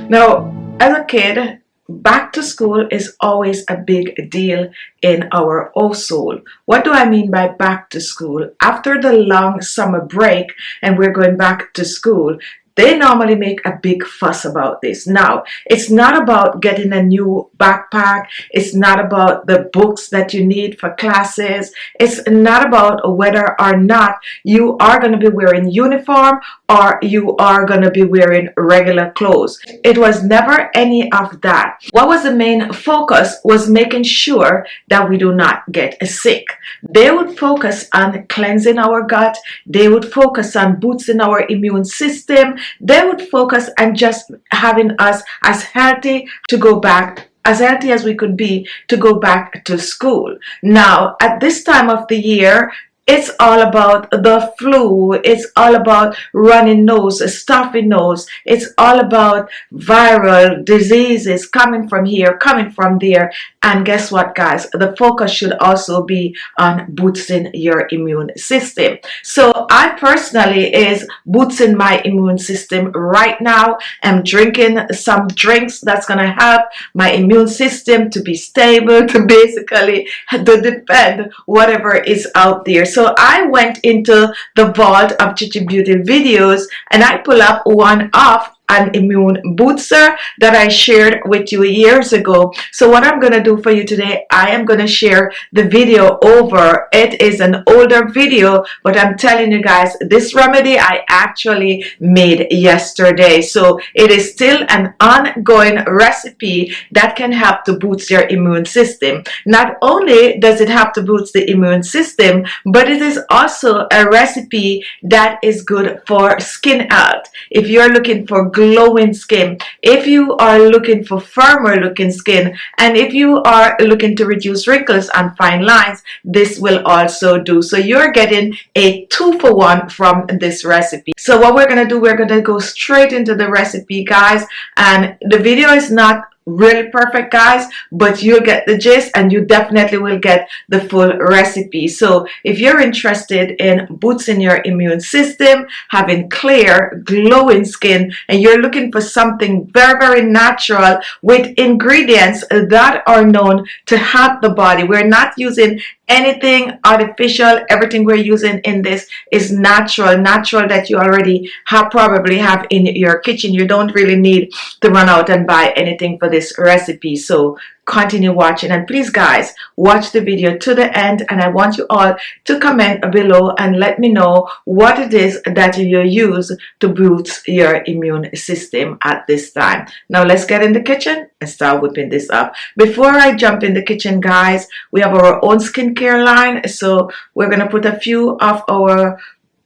Now, as a kid, back to school is always a big deal in our household. What do I mean by back to school? After the long summer break and we're going back to school, they normally make a big fuss about this. Now, it's not about getting a new backpack. It's not about the books that you need for classes. It's not about whether or not you are going to be wearing uniform or you are going to be wearing regular clothes. It was never any of that. What was the main focus was making sure that we do not get sick. They would focus on cleansing our gut. They would focus on boosting our immune system. They would focus on just having us as healthy to go back, as healthy as we could be to go back to school. Now, at this time of the year, it's all about the flu. It's all about running nose, stuffy nose. It's all about viral diseases coming from here, coming from there. And guess what, guys? The focus should also be on boosting your immune system. So I personally is boosting my immune system right now. I'm drinking some drinks that's going to help my immune system to be stable, to basically to defend whatever is out there. So I went into the vault of Khichi Beauty videos and I pull up one of an immune booster that I shared with you years ago. So what I'm going to do for you today, I am going to share the video over. It is an older video, but I'm telling you guys, this remedy I actually made yesterday. So it is still an ongoing recipe that can help to boost your immune system. Not only does it help to boost the immune system, but it is also a recipe that is good for skin health. If you're looking for glowing skin, if you are looking for firmer looking skin, and if you are looking to reduce wrinkles and fine lines, this will also do. So you're getting a 2-for-1 from this recipe. So what we're going to do, we're going to go straight into the recipe, guys, and the video is not really perfect, guys, but you'll get the gist and you definitely will get the full recipe. So if you're interested in boosting your immune system, having clear glowing skin, and you're looking for something very natural with ingredients that are known to help the body, we're not using anything artificial. Everything we're using in this is natural that you already probably have in your kitchen. You don't really need to run out and buy anything for this recipe. So continue watching, and please, guys, watch the video to the end, and I want you all to comment below and let me know what it is that you use to boost your immune system at this time. Now let's get in the kitchen and start whipping this up. Before I jump in the kitchen, guys, we have our own skincare line, so we're gonna put a few of our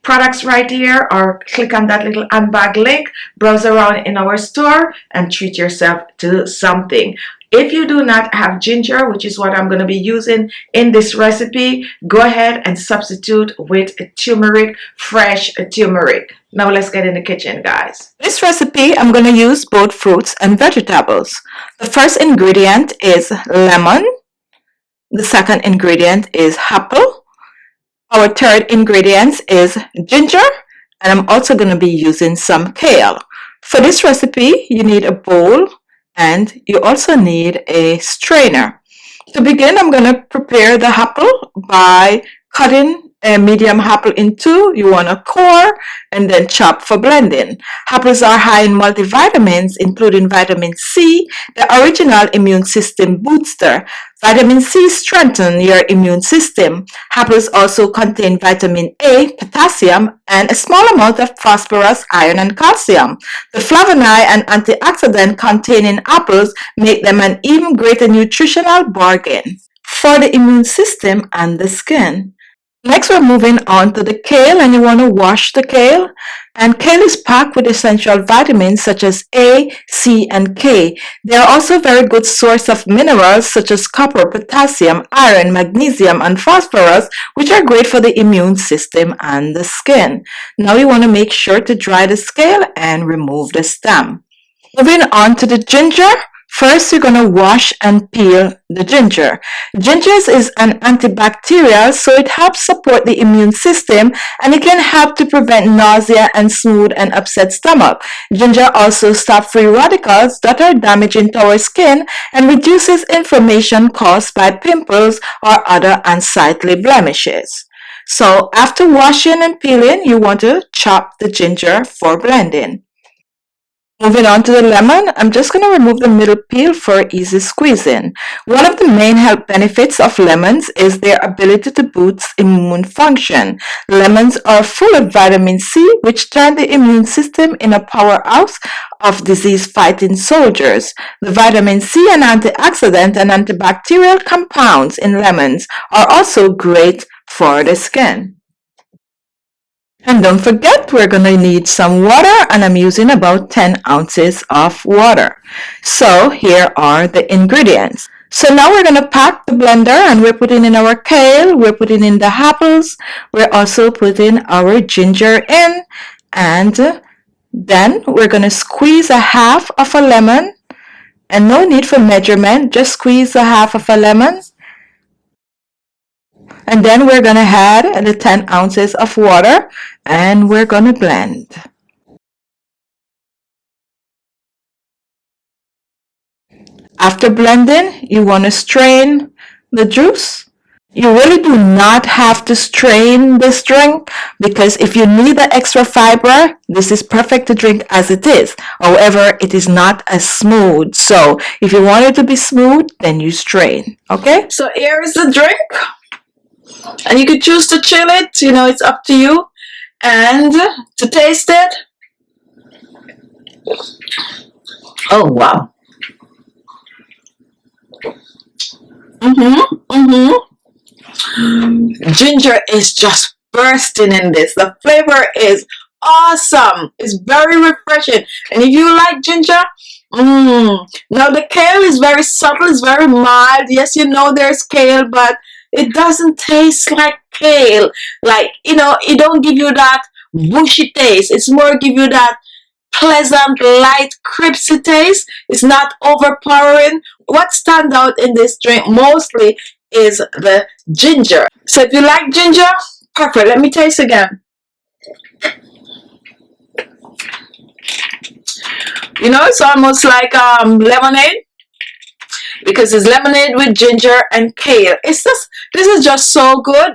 products right here, or click on that little handbag link, browse around in our store and treat yourself to something. If you do not have ginger, which is what I'm going to be using in this recipe, go ahead and substitute with turmeric, fresh turmeric. Now let's get in the kitchen, guys. This recipe, I'm going to use both fruits and vegetables. The first ingredient is lemon. The second ingredient is apple. Our third ingredient is ginger, and I'm also going to be using some kale. For this recipe, you need a bowl and you also need a strainer. To begin, I'm going to prepare the apple by cutting a medium apple in two. You want to core and then chop for blending. Apples are high in multivitamins, including vitamin C, the original immune system booster. Vitamin C strengthens your immune system. Apples also contain vitamin A, potassium, and a small amount of phosphorus, iron, and calcium. The flavonoid and antioxidant containing apples make them an even greater nutritional bargain for the immune system and the skin. Next, we're moving on to the kale, and you want to wash the kale. And kale is packed with essential vitamins such as A, C, and K. They are also a very good source of minerals such as copper, potassium, iron, magnesium, and phosphorus, which are great for the immune system and the skin. Now you want to make sure to dry the scale and remove the stem. Moving on to the ginger. First, you're going to wash and peel the ginger. Ginger is an antibacterial, so it helps support the immune system, and it can help to prevent nausea and smooth and upset stomach. Ginger also stops free radicals that are damaging to our skin and reduces inflammation caused by pimples or other unsightly blemishes. So after washing and peeling, you want to chop the ginger for blending. Moving on to the lemon, I'm just going to remove the middle peel for easy squeezing. One of the main health benefits of lemons is their ability to boost immune function. Lemons are full of vitamin C, which turn the immune system in a powerhouse of disease-fighting soldiers. The vitamin C and antioxidant and antibacterial compounds in lemons are also great for the skin. And don't forget, we're going to need some water, and I'm using about 10 ounces of water. So here are the ingredients. So now we're going to pack the blender, and we're putting in our kale, we're putting in the apples, we're also putting our ginger in, and then we're going to squeeze a half of a lemon, and no need for measurement, just squeeze a half of a lemon. And then we're going to add the 10 ounces of water, and we're going to blend. After blending, you want to strain the juice. You really do not have to strain this drink, because if you need the extra fiber, this is perfect to drink as it is. However, it is not as smooth. So if you want it to be smooth, then you strain. Okay? So here is the drink. And you could choose to chill it, it's up to you. And to taste it. Oh, wow. Ginger is just bursting in this. The flavor is awesome. It's very refreshing. And if you like ginger, now the kale is very subtle, it's very mild. Yes, there's kale, but it doesn't taste like kale. Like, it don't give you that bushy taste. It's more give you that pleasant, light, crispy taste. It's not overpowering. What stands out in this drink mostly is the ginger. So if you like ginger, perfect. Let me taste again. It's almost like lemonade, because it's lemonade with ginger and kale. This is just so good.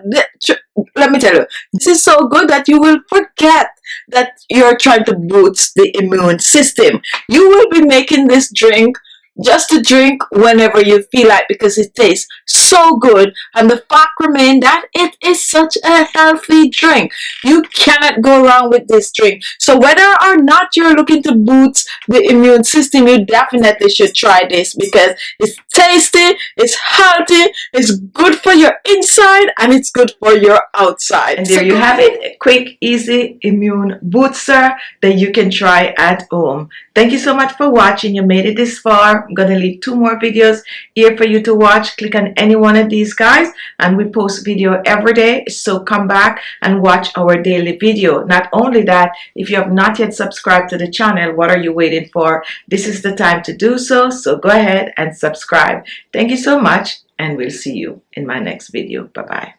Let me tell you, this is so good that you will forget that you're trying to boost the immune system. You will be making this drink just to drink whenever you feel like, because it tastes so good, and the fact remains that it is such a healthy drink. You cannot go wrong with this drink. So whether or not you're looking to boost the immune system, you definitely should try this, because it's tasty, it's healthy, it's good for your inside, and it's good for your outside. And there you have it, a quick, easy immune booster that you can try at home. Thank you so much for watching. You made it this far. I'm going to leave 2 more videos here for you to watch. Click on any one of these guys, and we post video every day. So come back and watch our daily video. Not only that, if you have not yet subscribed to the channel, what are you waiting for? This is the time to do so. So go ahead and subscribe. Thank you so much, and we'll see you in my next video. Bye-bye.